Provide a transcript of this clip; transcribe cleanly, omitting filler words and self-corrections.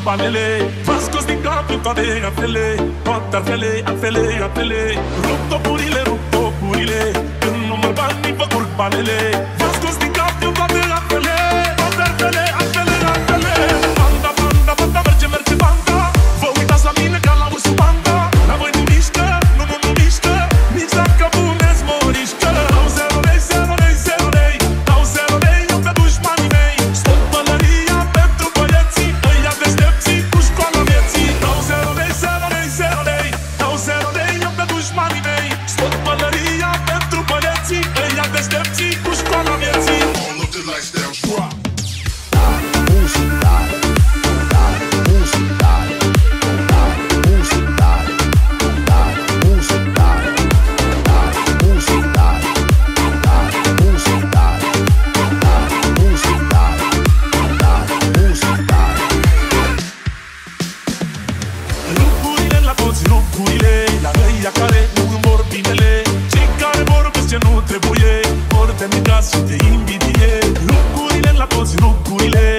curbanele. V-a scos din cap în toate altele, toate altele. Rup topurile, când număr banii vă curg banele. V-a scos din cap în toate altele, toate altele. Banda, merge banda. Vă uitați la mine ca la ursul panda. La voi nu mișcă, nu mișcă, nici dacă puneți morișcă. Dau 0 lei, dau 0 lei, eu pe dușmanii mei. Scot pălăria pentru băieții, ăia deștepții cu școala vieții. Dau 0 lei, dau 0 lei, eu pe dușmanii mei. Scot pălăria pentru băieții, ăia deștepții cu școala vieții. All of the lights down, drop. Lucrurile, la ăia care nu îmi vor binele, cei care vorbesc ce nu trebuie, vor de necaz și de invidie. Lucrurile la toți, lucrurile